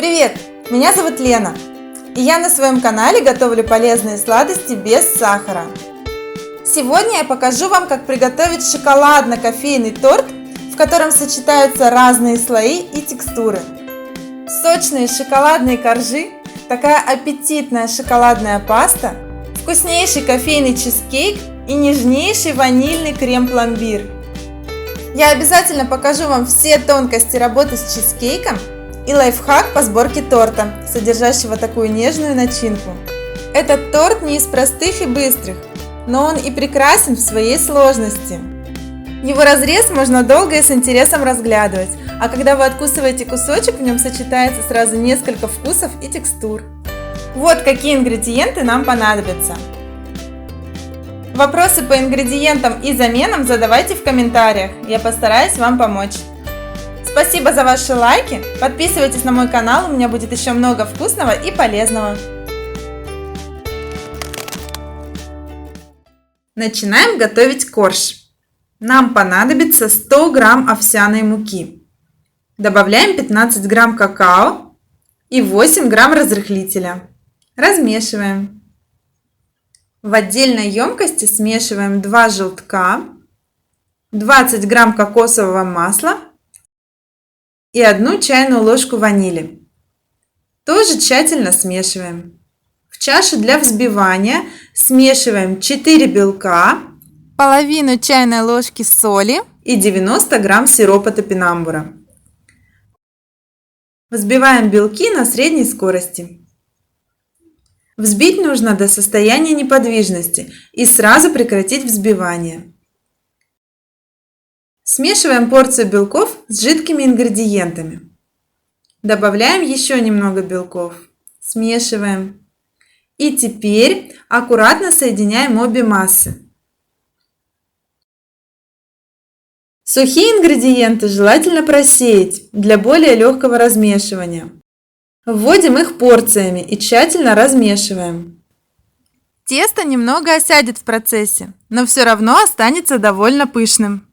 Привет! Меня зовут Лена, и я на своем канале готовлю полезные сладости без сахара. Сегодня я покажу вам, как приготовить шоколадно-кофейный торт, в котором сочетаются разные слои и текстуры. Сочные шоколадные коржи, такая аппетитная шоколадная паста, вкуснейший кофейный чизкейк и нежнейший ванильный крем-пломбир. Я обязательно покажу вам все тонкости работы с чизкейком и лайфхак по сборке торта, содержащего такую нежную начинку. Этот торт не из простых и быстрых, но он и прекрасен в своей сложности. Его разрез можно долго и с интересом разглядывать, а когда вы откусываете кусочек, в нем сочетается сразу несколько вкусов и текстур. Вот какие ингредиенты нам понадобятся. Вопросы по ингредиентам и заменам задавайте в комментариях, я постараюсь вам помочь. Спасибо за ваши лайки, подписывайтесь на мой канал, у меня будет еще много вкусного и полезного. Начинаем готовить корж. Нам понадобится 100 грамм овсяной муки. Добавляем 15 грамм какао и 8 грамм разрыхлителя. Размешиваем. В отдельной емкости смешиваем 2 желтка, 20 грамм кокосового масла и 1 чайную ложку ванили. Тоже тщательно смешиваем. В чашу для взбивания смешиваем 4 белка, половину чайной ложки соли и 90 грамм сиропа топинамбура. Взбиваем белки на средней скорости. Взбить нужно до состояния неподвижности и сразу прекратить взбивание. Смешиваем порцию белков с жидкими ингредиентами. Добавляем еще немного белков. Смешиваем. И теперь аккуратно соединяем обе массы. Сухие ингредиенты желательно просеять для более легкого размешивания. Вводим их порциями и тщательно размешиваем. Тесто немного осядет в процессе, но все равно останется довольно пышным.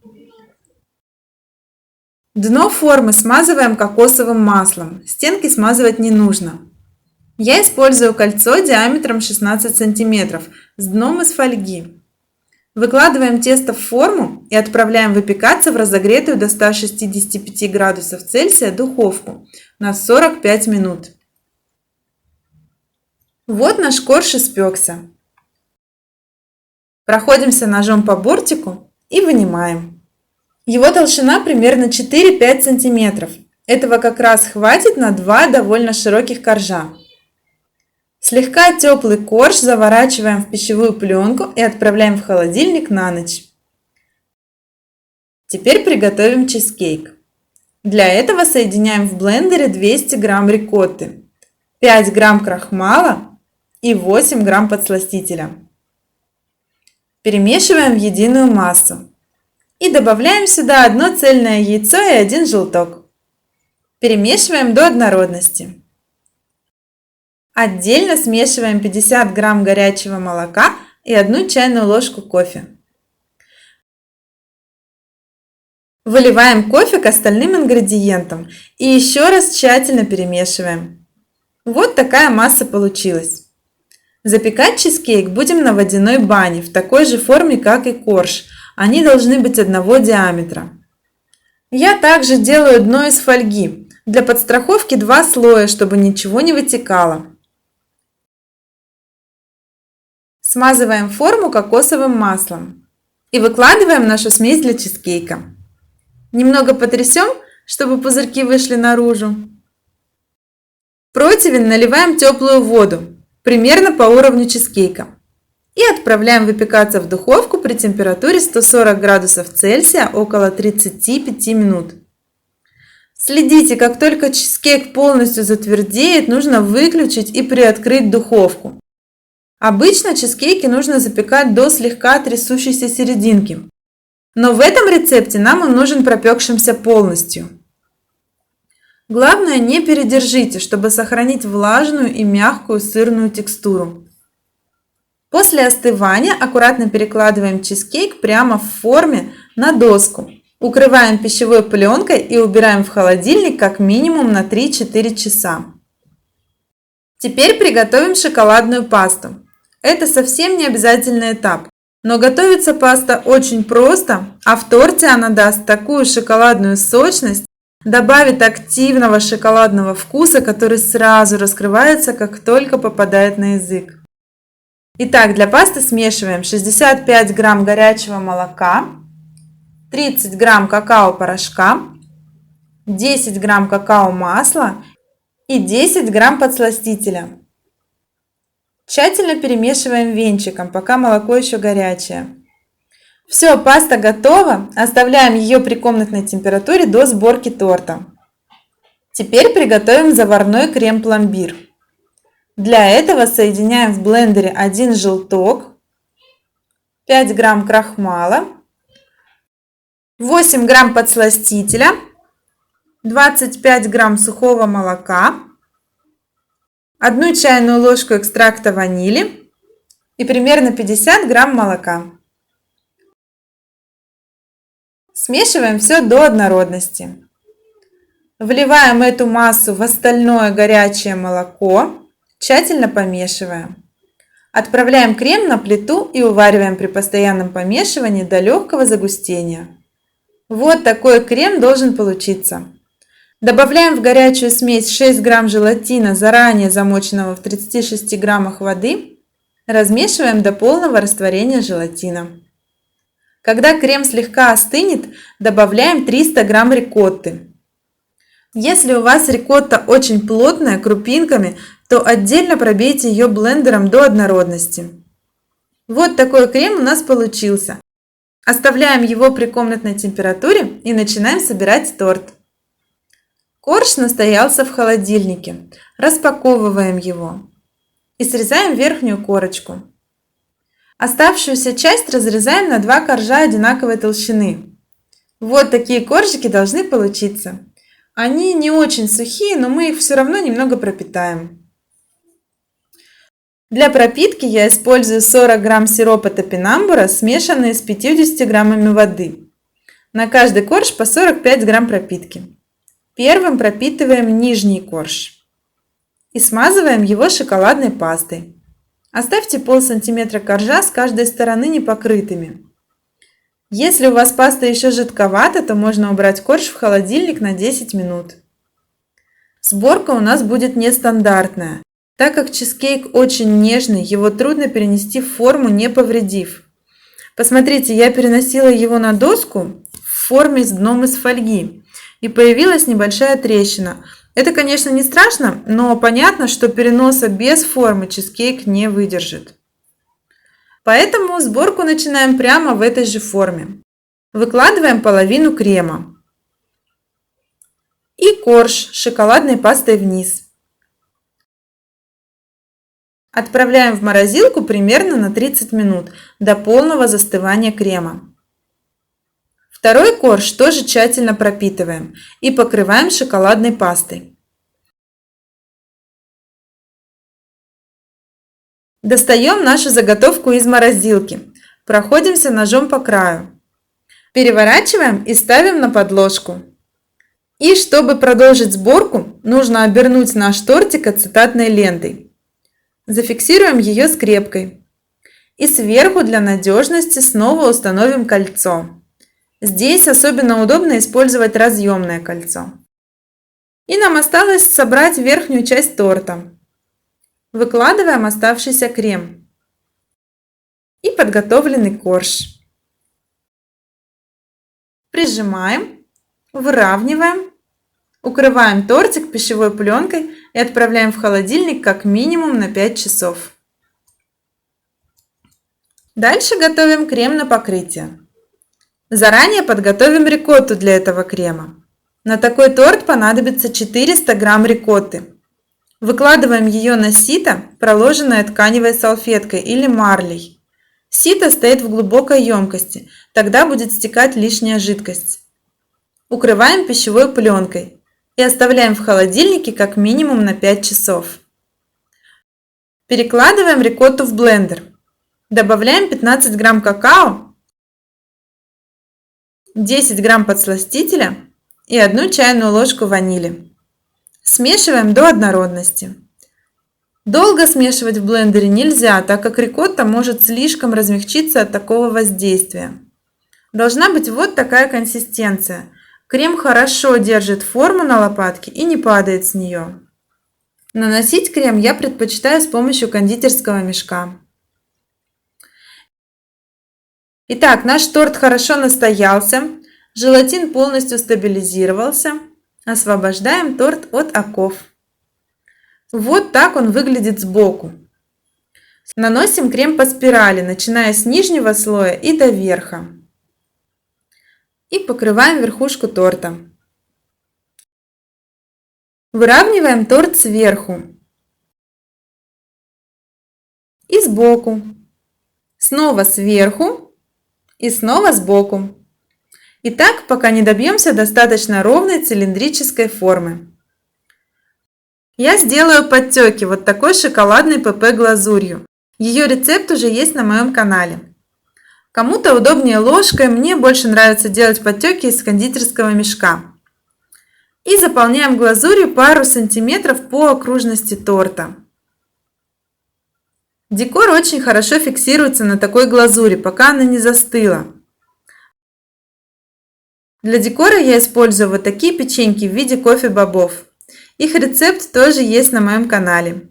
Дно формы смазываем кокосовым маслом, стенки смазывать не нужно. Я использую кольцо диаметром 16 см с дном из фольги. Выкладываем тесто в форму и отправляем выпекаться в разогретую до 165 градусов Цельсия духовку на 45 минут. Вот наш корж испекся. Проходимся ножом по бортику и вынимаем. Его толщина примерно 4-5 см. Этого как раз хватит на 2 довольно широких коржа. Слегка теплый корж заворачиваем в пищевую пленку и отправляем в холодильник на ночь. Теперь приготовим чизкейк. Для этого соединяем в блендере 200 грамм рикотты, 5 грамм крахмала и 8 грамм подсластителя. Перемешиваем в единую массу. И добавляем сюда 1 цельное яйцо и 1 желток. Перемешиваем до однородности. Отдельно смешиваем 50 грамм горячего молока и 1 чайную ложку кофе. Выливаем кофе к остальным ингредиентам и еще раз тщательно перемешиваем. Вот такая масса получилась. Запекать чизкейк будем на водяной бане в такой же форме, как и корж. Они должны быть одного диаметра. Я также делаю дно из фольги. Для подстраховки 2 слоя, чтобы ничего не вытекало. Смазываем форму кокосовым маслом и выкладываем нашу смесь для чизкейка. Немного потрясем, чтобы пузырьки вышли наружу. В противень наливаем теплую воду, примерно по уровню чизкейка. И отправляем выпекаться в духовку при температуре 140 градусов Цельсия около 35 минут. Следите, как только чизкейк полностью затвердеет, нужно выключить и приоткрыть духовку. Обычно чизкейки нужно запекать до слегка трясущейся серединки, но в этом рецепте нам он нужен пропекшимся полностью. Главное, не передержите, чтобы сохранить влажную и мягкую сырную текстуру. После остывания аккуратно перекладываем чизкейк прямо в форме на доску, укрываем пищевой пленкой и убираем в холодильник как минимум на 3-4 часа. Теперь приготовим шоколадную пасту. Это совсем не обязательный этап, но готовится паста очень просто, а в торте она даст такую шоколадную сочность, добавит активного шоколадного вкуса, который сразу раскрывается, как только попадает на язык. Итак, для пасты смешиваем 65 грамм горячего молока, 30 грамм какао-порошка, 10 грамм какао-масла и 10 грамм подсластителя. Тщательно перемешиваем венчиком, пока молоко еще горячее. Все, паста готова. Оставляем ее при комнатной температуре до сборки торта. Теперь приготовим заварной крем-пломбир. Для этого соединяем в блендере 1 желток, 5 грамм крахмала, 8 грамм подсластителя, 25 грамм сухого молока, 1 чайную ложку экстракта ванили и примерно 50 грамм молока. Смешиваем все до однородности. Вливаем эту массу в остальное горячее молоко, тщательно помешиваем. Отправляем крем на плиту и увариваем при постоянном помешивании до легкого загустения. Вот такой крем должен получиться. Добавляем в горячую смесь 6 грамм желатина, заранее замоченного в 36 граммах воды. Размешиваем до полного растворения желатина. Когда крем слегка остынет, добавляем 300 грамм рикотты. Если у вас рикотта очень плотная, крупинками, то отдельно пробейте ее блендером до однородности. Вот такой крем у нас получился. Оставляем его при комнатной температуре и начинаем собирать торт. Корж настоялся в холодильнике. Распаковываем его и срезаем верхнюю корочку. Оставшуюся часть разрезаем на 2 коржа одинаковой толщины. Вот такие коржики должны получиться. Они не очень сухие, но мы их все равно немного пропитаем. Для пропитки я использую 40 грамм сиропа топинамбура, смешанные с 50 граммами воды. На каждый корж по 45 грамм пропитки. Первым пропитываем нижний корж и смазываем его шоколадной пастой. Оставьте пол-сантиметра коржа с каждой стороны непокрытыми. Если у вас паста еще жидковата, то можно убрать корж в холодильник на 10 минут. Сборка у нас будет нестандартная. Так как чизкейк очень нежный, его трудно перенести в форму, не повредив. Посмотрите, я переносила его на доску в форме с дном из фольги. И появилась небольшая трещина. Это, конечно, не страшно, но понятно, что переноса без формы чизкейк не выдержит. Поэтому сборку начинаем прямо в этой же форме. Выкладываем половину крема и корж с шоколадной пастой вниз. Отправляем в морозилку примерно на 30 минут до полного застывания крема. Второй корж тоже тщательно пропитываем и покрываем шоколадной пастой. Достаем нашу заготовку из морозилки. Проходимся ножом по краю. Переворачиваем и ставим на подложку. И чтобы продолжить сборку, нужно обернуть наш тортик ацетатной лентой. Зафиксируем ее скрепкой. И сверху для надежности снова установим кольцо. Здесь особенно удобно использовать разъемное кольцо. И нам осталось собрать верхнюю часть торта. Выкладываем оставшийся крем и подготовленный корж. Прижимаем, выравниваем, укрываем тортик пищевой пленкой и отправляем в холодильник как минимум на 5 часов. Дальше готовим крем на покрытие. Заранее подготовим рикотту для этого крема. На такой торт понадобится 400 грамм рикотты. Выкладываем ее на сито, проложенное тканевой салфеткой или марлей. Сито стоит в глубокой емкости, тогда будет стекать лишняя жидкость. Укрываем пищевой пленкой и оставляем в холодильнике как минимум на 5 часов. Перекладываем рикотту в блендер. Добавляем 15 грамм какао, 10 грамм подсластителя и 1 чайную ложку ванили. Смешиваем до однородности. Долго смешивать в блендере нельзя, так как рикотта может слишком размягчиться от такого воздействия. Должна быть вот такая консистенция. Крем хорошо держит форму на лопатке и не падает с нее. Наносить крем я предпочитаю с помощью кондитерского мешка. Итак, наш торт хорошо настоялся, желатин полностью стабилизировался. Освобождаем торт от оков. Вот так он выглядит сбоку. Наносим крем по спирали, начиная с нижнего слоя и до верха. И покрываем верхушку торта. Выравниваем торт сверху и сбоку. Снова сверху и снова сбоку. И так, пока не добьемся достаточно ровной цилиндрической формы. Я сделаю подтеки вот такой шоколадной ПП глазурью. Ее рецепт уже есть на моем канале. Кому-то удобнее ложкой, мне больше нравится делать подтеки из кондитерского мешка. И заполняем глазурью пару сантиметров по окружности торта. Декор очень хорошо фиксируется на такой глазури, пока она не застыла. Для декора я использую вот такие печеньки в виде кофе-бобов. Их рецепт тоже есть на моем канале.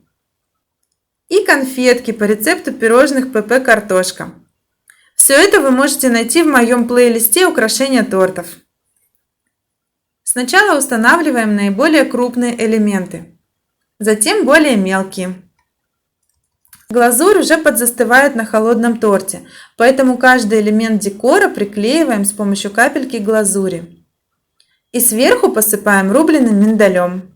И конфетки по рецепту пирожных ПП картошка. Все это вы можете найти в моем плейлисте украшения тортов. Сначала устанавливаем наиболее крупные элементы, затем более мелкие. Глазурь уже подзастывает на холодном торте, поэтому каждый элемент декора приклеиваем с помощью капельки глазури. И сверху посыпаем рубленым миндалем.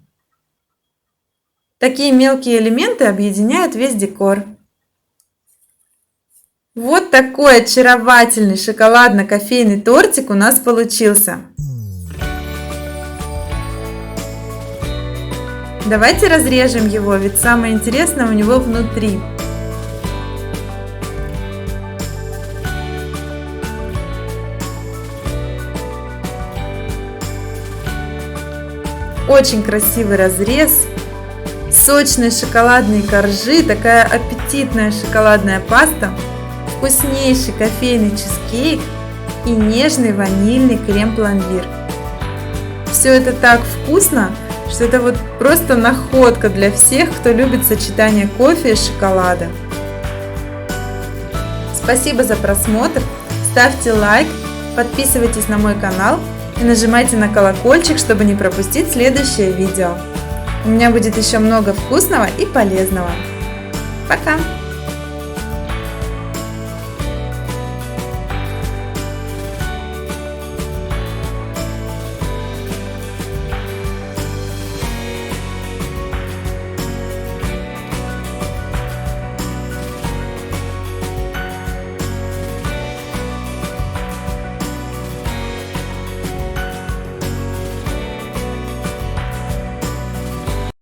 Такие мелкие элементы объединяют весь декор. Вот такой очаровательный шоколадно-кофейный тортик у нас получился. Давайте разрежем его, ведь самое интересное у него внутри. Очень красивый разрез. Сочные шоколадные коржи, такая аппетитная шоколадная паста, вкуснейший кофейный чизкейк и нежный ванильный крем-пломбир. Все это так вкусно, что это вот просто находка для всех, кто любит сочетание кофе и шоколада. Спасибо за просмотр, ставьте лайк, подписывайтесь на мой канал и нажимайте на колокольчик, чтобы не пропустить следующее видео. У меня будет еще много вкусного и полезного. Пока!